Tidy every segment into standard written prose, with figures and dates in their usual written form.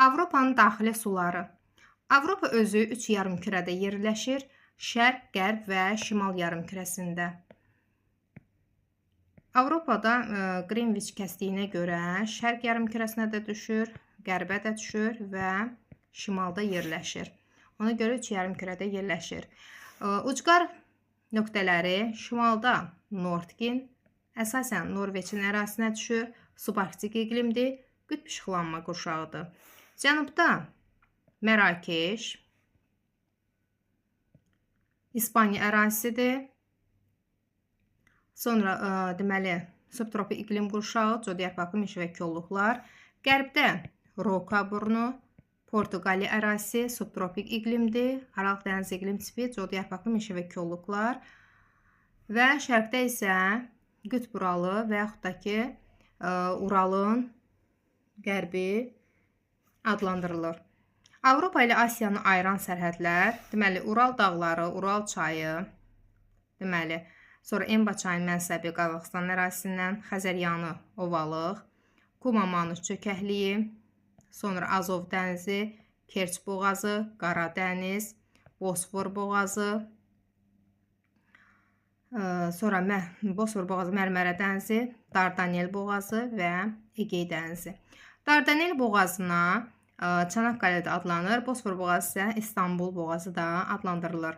Avropanın daxili suları. Avropa özü 3 yarımkürədə yerləşir. Şərq, qərb və şimal yarımkürəsində. Avropada Qrinviç kəsdiyinə görə şərq yarımkürəsinə də düşür, qərbə də düşür və şimalda yerləşir. Ona görə 3 yarımkürədə yerləşir. Ucqar nöqtələri şimalda Nordkin, əsasən Norveçin ərazisinə düşür, subarktik iqlimdir, qütb işıqlanma qurşağıdır. Cənubda Mərakeş, İspaniya ərazisidir. Sonra deməli subtropik iqlim qurşağı, zodiak bakım meşə və kolluqlar. Qərbdə Roka burnu, Portuqaliya ərazisi subtropik iqlimdir. Aralıq dəniz iqlim tipi, zodiak bakım meşə və kolluqlar. Və şərqdə isə Qütb Uralı və yaxud da ki Uralın qərbi adlandırılır. Avropa ilə Asiyanı ayıran sərhədlər, deməli Ural dağları, Ural çayı, deməli sonra Enba çayının mənsəbi Qazaxıstan ərazisindən, Xəzəryanı ovalıq, Kumamanus çökəkliyi, sonra Azov dənizi, Kerç boğazı, Qara dəniz, Bosfor boğazı, sonra Bosfor boğazı, Mərmərə dənizi, Dardanel boğazı və Egey dənizi. Dardanel boğazına Çanakkale də adlanır, Bosfor boğazı isə İstanbul boğazı da adlandırılır.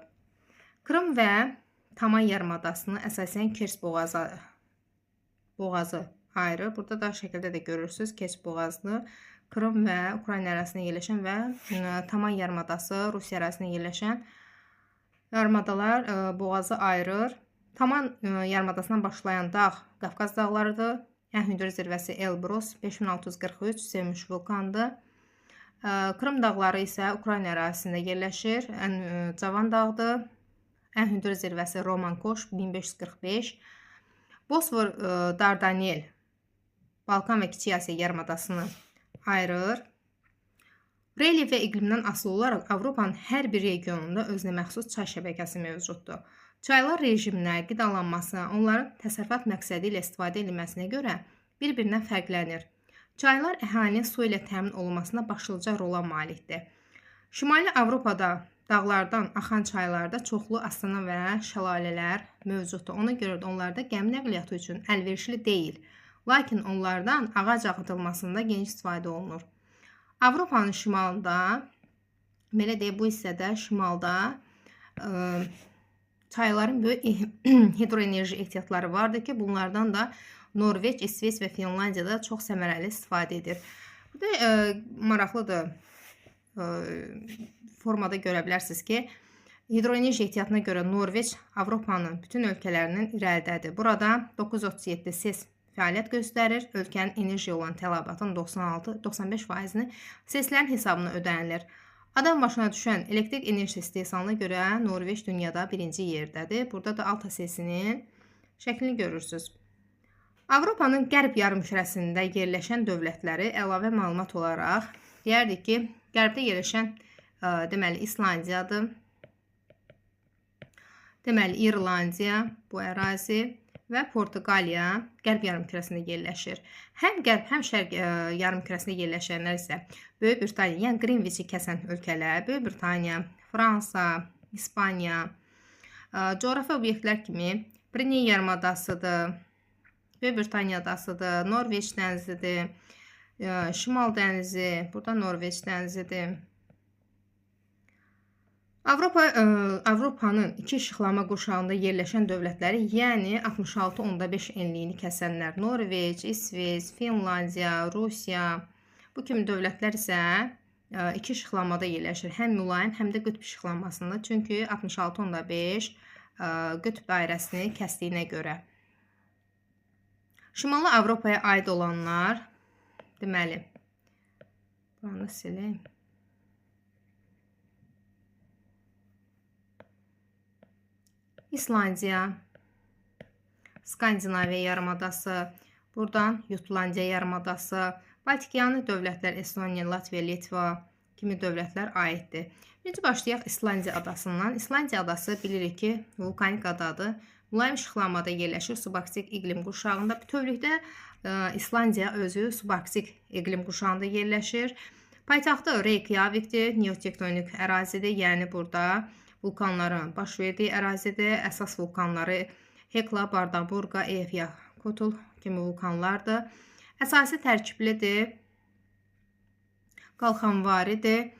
Krım və Tamay yarımadasını əsasən Kerç boğazı ayırır. Burada da şəkildə də görürsünüz Kerç boğazını Krım və Ukrayna ərazisində yerləşən və Tamay yarımadası Rusiya ərazisində yerləşən yarımadalar boğazı ayırır. Tamay yarımadasından başlayan dağ Qafqaz dağlarıdır. Ən hündür zirvəsi Elbrus 5643 sevmiş vulkandır. Krım dağları isə Ukrayna ərazisində yerləşir. Ən cavan dağdır. Ən hündür zirvəsi Romankoş 1545. Bosfor Dardanel Balkan və Kiçik Asiya yarımadasını ayırır. Relyef və iqlimdən asılı olaraq Avropanın hər bir regionunda özünə məxsus çay şəbəkəsi mövcuddur. Çaylar rejiminə, qidalanması, onların təsərrüfat məqsədi ilə istifadə edilməsinə görə bir-birindən fərqlənir. Çaylar əhalinin su ilə təmin olunmasına başlıca rola malikdir. Şimali Avropada dağlardan axan çaylarda çoxlu astana və şəlalələr mövcuddur. Ona görə də onlarda gəmi nəqliyyatı üçün əlverişli deyil. Lakin onlardan ağac ağıdılmasında geniş istifadə olunur. Avropanın şimalında, belə deyək, bu hissədə şimalda çayların böyük hidroenerji ehtiyatları vardır ki, bunlardan da Norveç, İsveç və Finlandiyada çox səmərəli istifadə edir. Burada maraqlıdır, formada görə bilərsiniz ki, hidroenerji ehtiyatına görə Norveç Avropanın bütün ölkələrinin irəlidədir. Burada 937 SES fəaliyyət göstərir. Ölkənin enerjiyə olan tələbatının 96-95%-ni SES-lərin hesabına ödənilir. Adam başına düşən elektrik enerji istehsalına görə Norveç dünyada birinci yerdədir. Burada da Alta SES-inin şəklini görürsünüz. Avropanın qərb yarımkürəsində yerləşən dövlətləri əlavə məlumat olaraq deyərdik ki, qərbdə yerləşən deməli İslandiyadır. Deməli İrlandiya bu ərazi və Portuqaliya qərb yarımkürəsində yerləşir. Həm qərb, həm şərq yarımkürəsində yerləşənlər isə Böyük Britaniya, yəni Qrinviçi kəsən ölkələr, Böyük Britaniya, Fransa, İspaniya, coğrafi obyektlər kimi Pireneya yarımadasıdır, Böyük Britaniya adasıdır, Norveç dənizidir, Şimal dənizi, burada Norveç dənizidir. Avropanın iki işıqlama qurşağında yerləşən dövlətləri, yəni 66.5 enliyini kəsənlər Norveç, İsveç, Finlandiya, Rusiya, bu kimi dövlətlər isə iki işıqlamada yerləşir. Həm mülayim, həm də qütb işıqlamasında. Çünki 66.5 qütb dairəsini kəsdiyinə görə. Şimali Avropaya aid olanlar, deməli, buranı sileyim. İslandiya, Skandinaviya yarımadası, buradan Jutlandiya yarımadası, Baltikyanı dövlətlər Estoniya, Latviya, Litva kimi dövlətlər aiddir. Birinci başlayaq İslandiya adasından. İslandiya adası bilirik ki, vulkanik adadır. Mülayim işıqlamada yerləşir subarktik iqlim qurşağında. Bütövlükdə İslandiya özü subarktik iqlim qurşağında yerləşir. Paytaxtı Reykjavikdir, neotektonik ərazidir, yəni burada vulkanların baş verdiyi ərazidir. Əsas vulkanları Hekla, Bardaburqa, Eyjafjallajökull kimi vulkanlardır. Əsasi tərkiblidir, qalxanvaridir.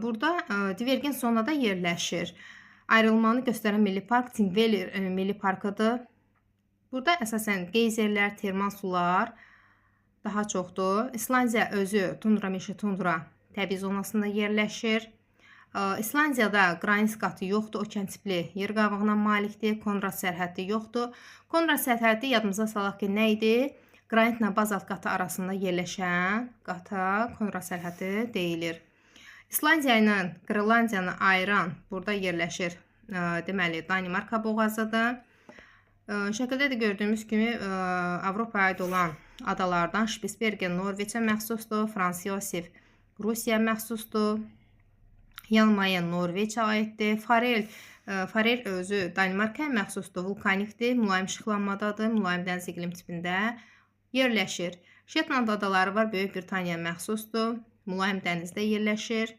Burada divergent zonada yerləşir. Ayrılmanı göstərən milli park Thingvellir milli parkıdır. Burada əsasən geyzerlər, termal sular daha çoxdur. İslandiya özü tundra, meşə tundra təbii zonasında yerləşir. İslandiyada qranit qatı yoxdur, okean tipli yer qabığına malikdir. Konrad sərhəddi yoxdur. Konrad sərhəddi yadımıza salaq ki, nə idi? Qranitlə bazalt qatı arasında yerləşən qata Konrad sərhəddi deyilir. İslandiya ilə Qrenlandiyanı ayıran burada yerləşir. Deməli, Danimarka boğazıdır. Şəkildə də gördüyümüz kimi Avropaya aid olan adalardan Spitsbergen Norveçə məxsusdur. Frans Yosef Rusiya məxsusdur. Jan Mayen Norveçə aiddir. Farer özü Danimarkaya məxsusdur. Vulkanikdir, mülayim işıqlanmadadır. Mülayim dəniz iqlim tipində yerləşir. Shetland adaları var, Böyük Britaniya məxsusdur. Mülayim dənizdə yerləşir.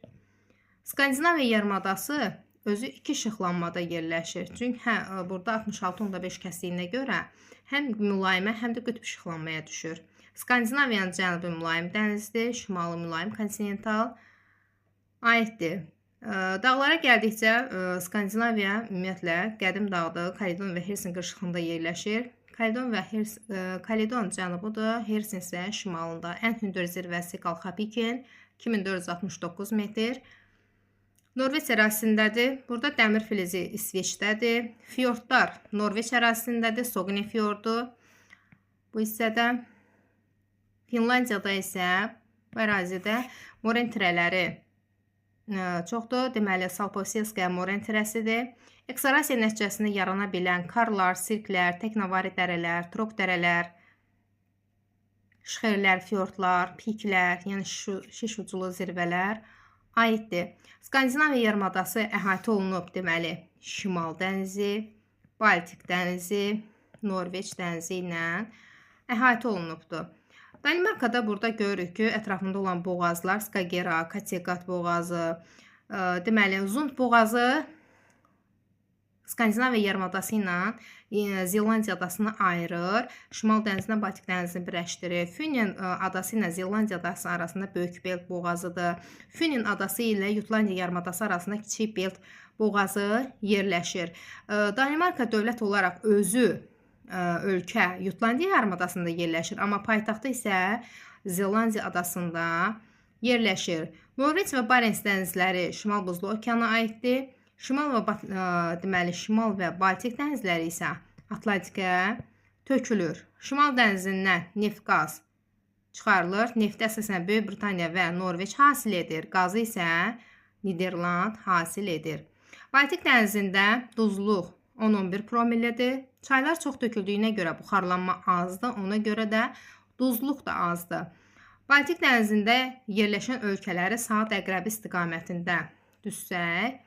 Skandinaviya yarımadası özü iki işıqlanmada yerləşir. Çünki burada 66.5 kəsliyinə görə həm mülayimə, həm də qütb işıqlanmaya düşür. Skandinaviyanın cənubi mülayim dənizdir, şimalı mülayim kontinental aiddir. Dağlara gəldikcə Skandinaviya ümumiyyətlə qədim dağdır. Kaledon və Helsinki qırşığında yerləşir. Kaledon cənubudur, Helsinki isə şimalında. Ən hündür zirvəsi Qalxapiken 2469 metr. Norveç ərazisindədir. Burada dəmir filizi İsveçdədir. Fiordlar Norveç ərazisindədir. Sogne fiyordu bu hissədə. Finlandiyada isə bu ərazidə moren tirələri çoxdur. Deməli, Salposelskaya moren tirəsidir. Eksarasiya nəticəsində yarana bilən karlar, sirklər, teknavari dərələr, trok dərələr, şxerlər, fiordlar, piklər, yəni şiş uculu zirvələr aiddir. Skandinaviya yarımadası əhatə olunub, deməli, Şimal dənizi, Baltik dənizi, Norveç dənizi ilə əhatə olunubdur. Danimarkada burada görürük ki, ətrafında olan boğazlar, Skagerrak, Kattegat boğazı, deməli, Zund boğazı Skandinaviya yarımadası ilə Zelandiya adasını ayırır. Şimal dənizinə Baltik dənizini birləşdirir. Fünen adası ilə Zelandiya adası arasında Böyük Belt boğazıdır. Fünen adası ilə Jutlandiya yarımadası arasında Kiçik Belt boğazı yerləşir. Danimarka dövlət olaraq özü ölkə Jutlandiya yarımadasında yerləşir, amma paytaxtı isə Zelandiya adasında yerləşir. Norveç və Barents dənizləri Şimal Buzlu okeana aiddir. Şimal və Baltik dənizləri isə Atlantikə tökülür. Şimal dənizindən neft qaz çıxarılır. Nefti əsasən Böyük Britaniya və Norveç hasil edir. Qazı isə Niderland hasil edir. Baltik dənizində duzluq 10-11 promillidir. Çaylar çox töküldüyünə görə buxarlanma azdır. Ona görə də duzluq da azdır. Baltik dənizində yerləşən ölkələri saat əqrəbi istiqamətində düzsək,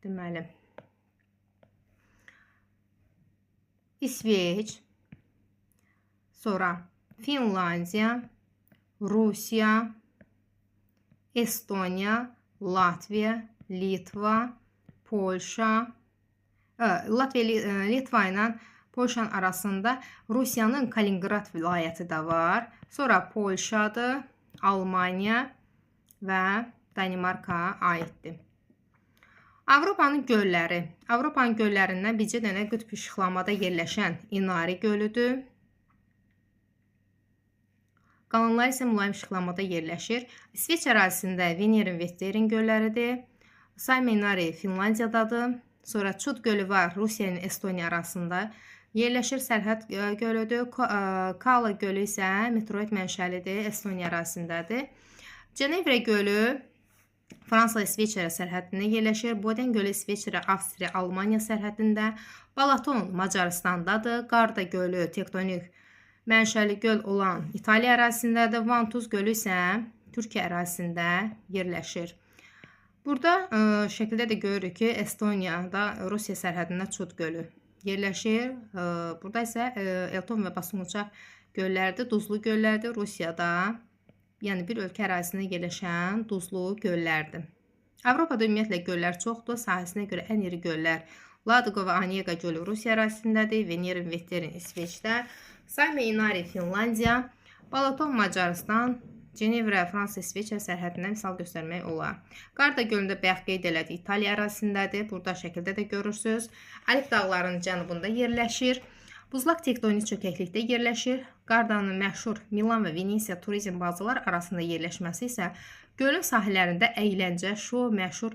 deməli, İsveç, sonra Finlandiya, Rusiya, Estoniya, Latviya, Litva, Polşa, Litva ilə Polşanın arasında Rusiyanın Kaliningrad vilayəti də var. Sonra Polşadır, Almaniya və Danimarka aiddir. Avropanın gölləri. Avropanın göllərindən bircə dənə qütb işıqlamada yerləşən İnari gölüdür. Qalanlar isə mülayim işıqlamada yerləşir. İsveç ərazisində Venerin Vetteren gölləridir. Salme İnari Finlandiyadadır. Sonra Çud gölü var, Rusiya ilə Estoniya arasında yerləşir, sərhəd gölüdür. Kala gölü isə meteorit mənşəlidir, Estoniya ərazisindədir. Cenevre gölü Fransa İsveçrə sərhədində yerləşir. Boden gölü İsveçrə, Avstriya, Almaniya sərhədində. Balaton Macaristandadır. Qarda gölü tektonik mənşəli göl olan İtaliya ərazisindədir. Vantuz gölü isə Türkiyə ərazisində yerləşir. Burada şəkildə də görürük ki, Estoniyada Rusiya sərhədində Çud gölü yerləşir. Burada isə Elton və Basmunçaq gölləridir, duzlu göllərdir. Rusiyada yəni bir ölkə ərazisində yerləşən duzlu göllərdir. Avropada ümumiyyətlə göllər çoxdur. Sahəsinə görə ən iri göllər Ladoqa və Onega gölü Rusiya ərazisindədir. Venerin, Veterin İsveçdə, Salme Inari Finlandiya, Balaton Macarıstan, Cenevra Fransa İsveçrə sərhəddindən misal göstərmək olar. Qarda gölündə bayaq qeyd elədik, İtaliya ərazisindədir. Burada şəkildə də görürsünüz. Alp dağlarının cənubunda yerləşir. Buzlaq tektonik çökəklikdə yerləşir. Qardanın məşhur Milan və Venesiya turizm bazalar arasında yerləşməsi isə gölün sahillərində əyləncə, şou, məşhur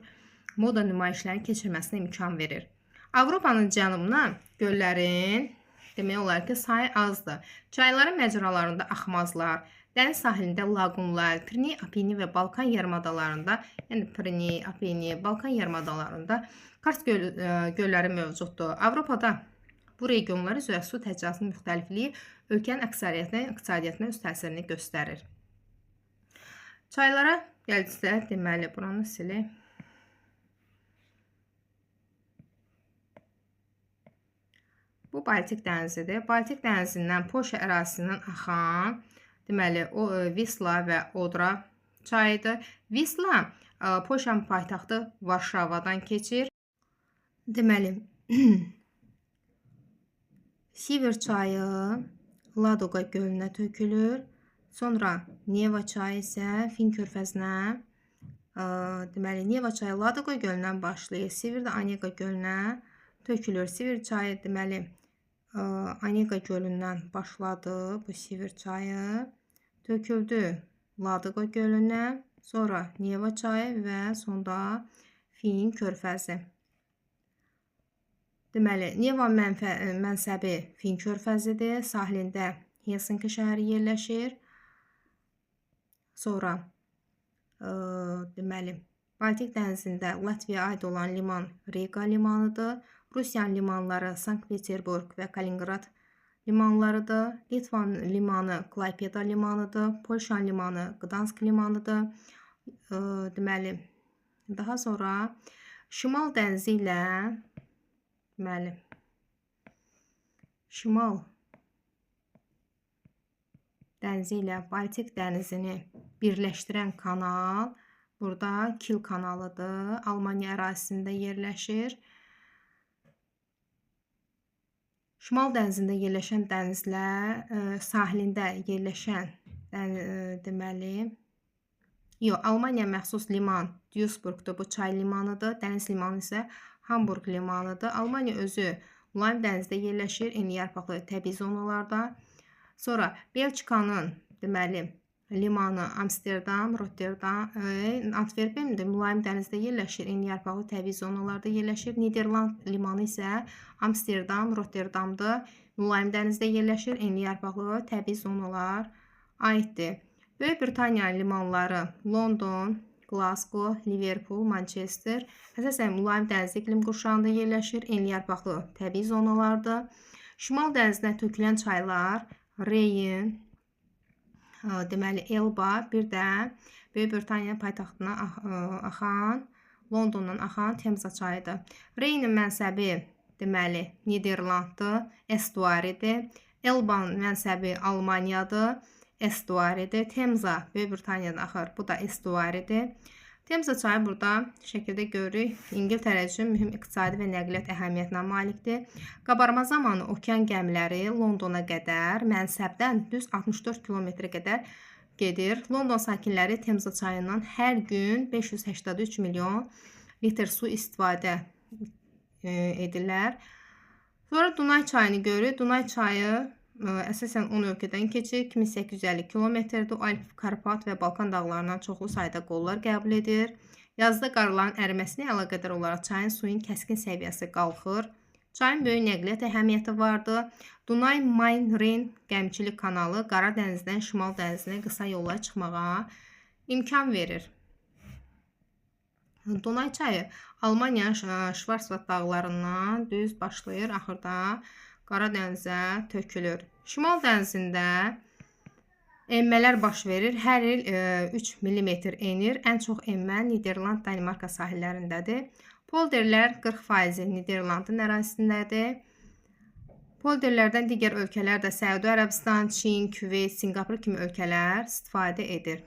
moda nümayişlərinin keçirməsinə imkan verir. Avropanın cənubuna göllərin demək olar ki, sayı azdır. Çayların məcralarında axmazlar, dəniz sahilində laqunlar, Pirney, Apeni və Balkan yarımadalarında, yəni Pirney, Apeni, Balkan yarımadalarında karst gölləri mövcuddur. Avropada bu regionlar üzrə su təchizatının müxtəlifliyi ölkənin əksəriyyətinə, iqtisadiyyatına öz təsirini göstərir. Çaylara gəldikdə, deməli, buranı silək. Bu Baltik dənizidir. Baltik dənizindən Polşa ərazisindən axan, deməli, o Visla və Odra çayıdır. Visla Polşanın paytaxtı Varşavadan keçir. Deməli, Siver çayı Ladoqa gölünə tökülür. Sonra Neva çayı isə Fin körfəzinə, deməli, Neva çayı Ladoqa gölündən başlayır. Siver də Onega gölünə tökülür. Siver çayı, deməli, Onega gölündən başladı. Bu Siver çayı töküldü Ladoqa gölünə, sonra Neva çayı və sonda Fin körfəzi. Deməli, Neva mənsəbi Fin körfəzidir. Sahilində Helsinki şəhəri yerləşir. Sonra, deməli, Baltik dənizində Latviyaya aid olan liman Riga limanıdır. Rusiyanın limanları Sankt-Peterburg və Kaliningrad limanlarıdır. Litvanın limanı Klaypeda limanıdır. Polşanın limanı Gdansk limanıdır. Deməli, daha sonra Şimal dənizi ilə, deməli, Şimal dənizi ilə Baltik dənizini birləşdirən kanal burada Kil kanalıdır. Almaniya ərazisində yerləşir. Şimal dənizində yerləşən dənizlər, sahilində yerləşən, deməli, Almaniya məxsus liman Duisburgdur, bu çay limanıdır. Dəniz limanı isə Hamburg limanıdır. Almaniya özü Mülayim dənizdə yerləşir, enli yarpaqlı təbii zonalarda. Sonra Belçikanın, deməli, limanı Amsterdam, Rotterdam, Antwerpendir, Mülayim dənizdə yerləşir, enli yarpaqlı təbii zonalarda yerləşir. Niderland limanı isə Amsterdam, Rotterdamdır, Mülayim dənizdə yerləşir, enli yarpaqlı təbii zonalar aiddir. Böyük Britaniya limanları London, Glasgow, Liverpool, Manchester, əsasən Mülayim dəniz iqlim qurşağında yerləşir, enli yarpaqlı təbii zonalardır. Şimal dənizinə tökülən çaylar Reyn, deməli, Elba, bir də Böyük Britaniya paytaxtına axan, Londondan axan Temza çayıdır. Reynin mənsəbi, deməli, Niderlanddır, estuaridir. Elbanın mənsəbi Almaniyadır, estuaridir. Temza Böyük Britaniyadan axır, bu da estuaridir. Temza çayı burada şəkildə görürük. İngiltərə üçün mühüm iqtisadi və nəqliyyat əhəmiyyətinə malikdir. Qabarma zamanı okean gəmiləri Londona qədər mənsəbdən düz 64 kilometrə qədər gedir. London sakinləri Temza çayından hər gün 583 milyon litr su istifadə edirlər. Sonra Dunay çayını görürük. Dunay çayı əsasən 10 ölkədən keçir. 2850 kilometrdir. Alp, Karpat və Balkan dağlarından çoxlu sayda qollar qəbul edir. Yazda qarların əriməsinə əlaqədar olaraq çayın suyun kəskin səviyyəsi qalxır. Çayın böyük nəqliyyat əhəmiyyəti vardır. Dunay, Main, Reyn gəmiçilik kanalı Qara dənizdən Şimal dənizinə qısa yolla çıxmağa imkan verir. Dunay çayı Almaniya Şvarsvat dağlarından düz başlayır, axırda Qara dənizə tökülür. Şimal dənizində enmələr baş verir. Hər il 3 mm enir. Ən çox enmə Niderland, Danimarka sahillərindədir. Polderlər 40% Niderlandın ərazisindədir. Polderlərdən digər ölkələr də Səudi Ərəbistan, Çin, Küveyt, Singapur kimi ölkələr istifadə edir.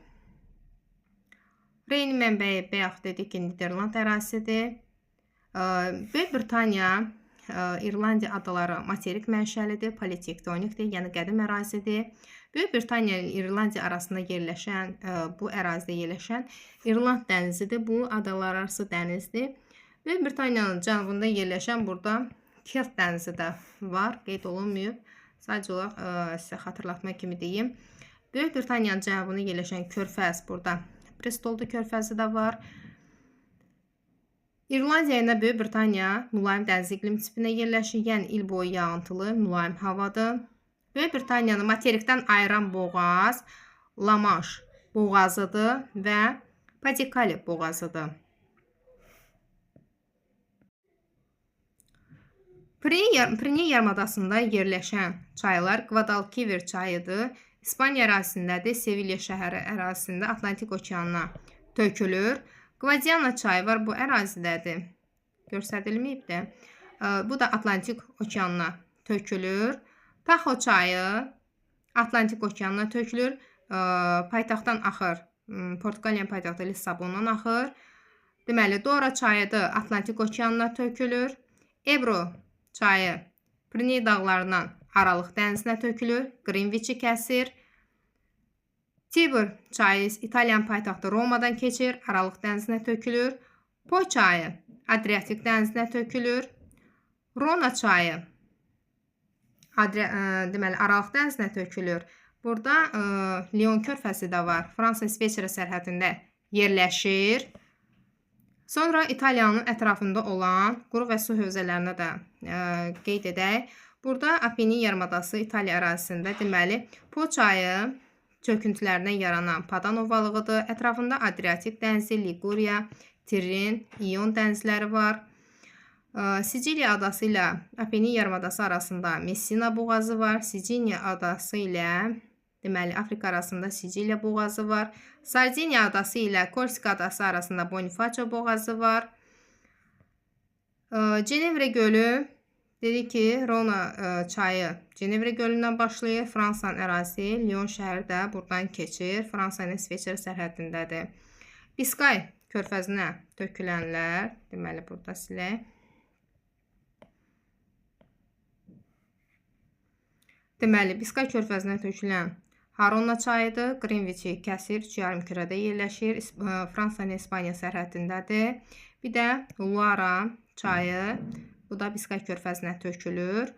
Reyn mənbəyi bayaq dedik ki, Niderland ərazisidir. Böyük Britaniya, İrlandiya adaları materik mənşəlidir, politektonikdir, yəni qədim ərazidir. Böyük Britaniya ilə İrlandiya arasında yerləşən, bu ərazidə yerləşən İrland dənizidir. Bu adalar arası dənizdir. Böyük Britaniyanın cənubunda yerləşən burada Kelt dənizi də var, qeyd olunmayıb. Sadəcə olaraq sizə xatırlatma kimi deyim. Böyük Britaniyanın cənubunda yerləşən körfəz burada Bristolda körfəzi də var. İrlandiya ilə Böyük Britaniya mülayim dəniz iqlim tipində yerləşir, yəni il boyu yağıntılı, mülayim havadır. Böyük Britaniyanı materikdən ayıran boğaz La-Manş boğazıdır və Pas-de-Calais boğazıdır. Pireneya yarımadasında yerləşən çaylar Guadalquivir çayıdır. İspaniya ərazisindədir. Sevilya şəhəri ərazisində Atlantik okeanına tökülür. Guadiana çayı var, bu ərazidədir. Göstərilməyib də. Bu da Atlantik okeanına tökülür. Taxo çayı Atlantik okeanına tökülür. Paytaxtdan axır. Portuqaliyanın paytaxtı Lissabondan axır. Deməli, Dora çayı da Atlantik okeanına tökülür. Ebro çayı Pireneya dağlarından Aralıq dənizinə tökülür. Greenwichi kəsir. Tiber çayı İtalyan paytaxtı Romadan keçir, Aralıq dənizinə tökülür. Po çayı Adriatik dənizinə tökülür. Rona çayı deməli Aralıq dənizinə tökülür. Burada Lion körfəzi də var. Fransa-İsveçrə sərhədində yerləşir. Sonra İtaliyanın ətrafında olan quru və su hövzələrinə də qeyd edək. Burada Apennin yarımadası İtaliya ərazisində deməli Po çayı çöküntülərindən yaranan Padan ovalığıdır. Ətrafında Adriatik dənizi, Liguriya, Tirin, İon dənizləri var. Siciliya adası ilə Apennin yarımadası arasında Messina boğazı var. Siciliya adası ilə deməli Afrika arasında Siciliya boğazı var. Sardiniya adası ilə Korsika adası arasında Bonifacio boğazı var. Cenevre gölü dedik ki, Rona çayı Cenevre gölündən başlayır. Fransanın ərazisi, Lyon şəhəri də buradan keçir. Fransa ilə İsveçrə sərhədindədir. Biskay körfəzinə tökülənlər, deməli burada silək. Deməli, Biskay körfəzinə tökülən Harona çayıdır. Greenwichi kəsir, 3 yarımkürədə yerləşir. Fransa ilə İspaniya sərhədindədir. Bir də Loira çayı, bu da Biskay körfəzinə tökülür.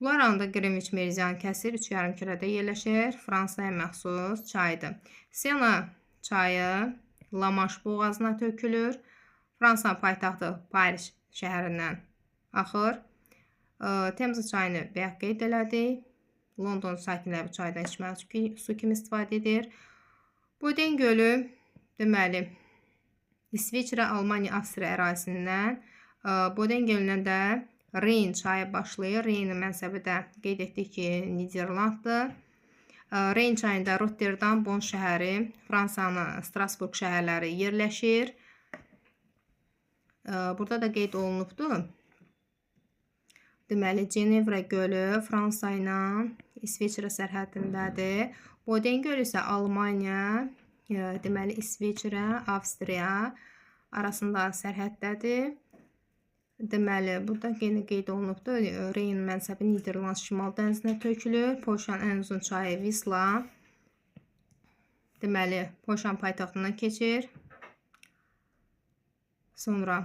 Loiranın da Greenwich meridianı kəsir, 3 yarımkürədə yerləşir. Fransaya məxsus çaydır. Sena çayı La-Manş boğazına tökülür. Fransanın paytaxtı Paris şəhərindən axır. Temza çayını bayaq qeyd elədik. London sakinləri bu çaydan içməli su kimi istifadə edir. Boden gölü deməli İsveçrə, Almaniya, Avstriya ərazisindən Boden gölündən də Reyn çayı başlayır. Reynin mənsəbi də qeyd etdik ki, Niderlanddır. Reyn çayında Rotterdam, Bonn şəhəri, Fransanın Strasburg şəhərləri yerləşir. Burada da qeyd olunubdur. Deməli, Cenevre gölü Fransa ilə İsveçrə sərhədindədir. Boden gölü isə Almaniya, deməli İsveçrə, Avstriya arasında sərhəddədir. Deməli, burada qeyd olunubdur. Reyn mənsəbi Niderland şimal dənizinə tökülür. Polşanın ən uzun çayı Visla. Deməli, Polşanın paytaxtından keçir. Sonra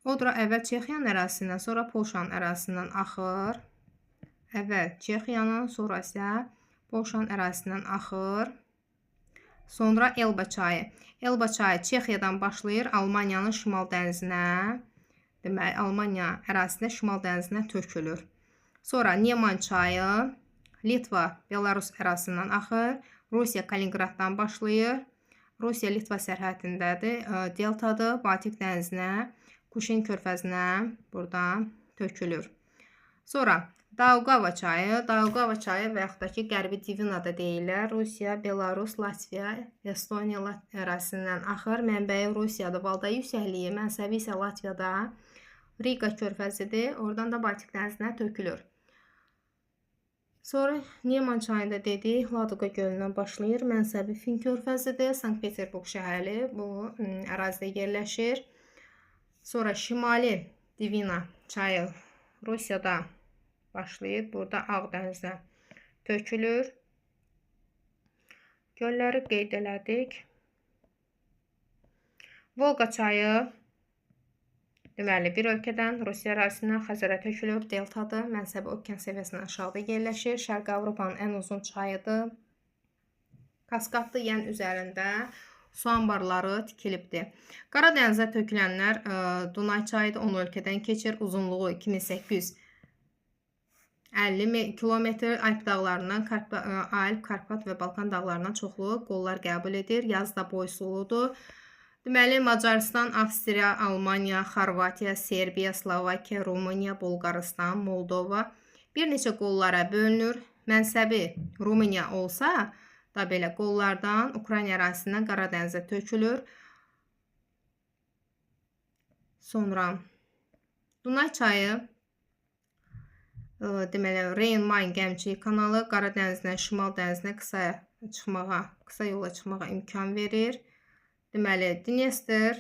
Odra əvvəl Çexiyanın ərazisindən, sonra Polşanın ərazisindən axır. Əvvəl Çexiyanın, sonra isə Polşanın ərazisindən axır. Sonra Elba çayı. Elba çayı Çexiyadan başlayır Almaniyanın şimal dənizinə. Deməli, Almaniya ərazisində şimal dənizinə tökülür. Sonra Neman çayı Litva, Belarus ərazisindən axır. Rusiya Kaliningraddan başlayır. Rusiya Litva sərhədindədir. Deltadır, Baltik dənizinə, Kuşin körfəzinə buradan tökülür. Sonra Daugava çayı və yaxud da ki, Qərbi Divina da deyirlər. Rusiya, Belarus, Latviya, Estoniya ərazisindən axır. Mənbəyi Rusiyadır, Valday yüksəkliyi, mənsəbi isə Latviyada. Riga körfəzidir, oradan da Baltik dənizinə tökülür. Sonra Neman çayında dedik, Ladoqa gölündən başlayır. Mənsəbi Fin körfəzidir. Sankt-Peterburq şəhəri bu ərazidə yerləşir. Sonra şimali Divina çayı Rusiyada başlayır. Burada Ağdənizə tökülür. Gölləri qeyd elədik. Volqa çayı deməli bir ölkədən Rusiya ərazisindən Xəzərə tökülür. Deltadır. Mənsəbi okean səviyyəsindən aşağıda yerləşir. Şərqi Avropanın ən uzun çayıdır. Kaskadlı yəni üzərində su anbarları tikilibdir. Qara dənizə tökülənlər Dunay çayıdır. 10 ölkədən keçir. Uzunluğu 2850 kilometr. Alp dağlarından Alp, Karpat və Balkan dağlarından çoxlu qollar qəbul edir. Yazda boysuludur. Deməli, Macaristan, Avstriya, Almaniya, Xorvatiya, Serbiya, Slovakiya, Rumıniya, Bolqarıstan, Moldova bir neçə qollara bölünür. Mənsəbi Rumıniya olsa da belə qollardan Ukrayna ərazisindən Qara dənizə tökülür. Sonra Dunay çayı deməli Reyn-Mayn gəmçilik kanalı Qara dənizindən Şimal dənizinə qısa yola çıxmağa imkan verir. Deməli, Dnestr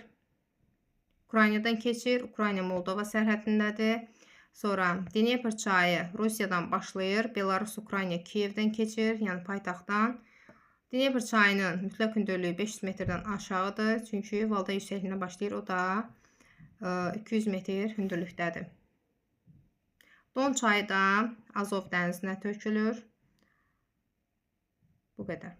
Ukraynadan keçir. Ukrayna Moldova sərhədindədir. Sonra Dnepr çayı Rusiyadan başlayır. Belarus, Ukrayna, Kiyevdən keçir. Yəni paytaxtdan. Dnepr çayının mütləq hündürlüyü 500 metrdən aşağıdır. Çünki Valda yüksəkliyindən başlayır. O da 200 metr hündürlükdədir. Don çayı da Azov dənizinə tökülür. Bu qədər.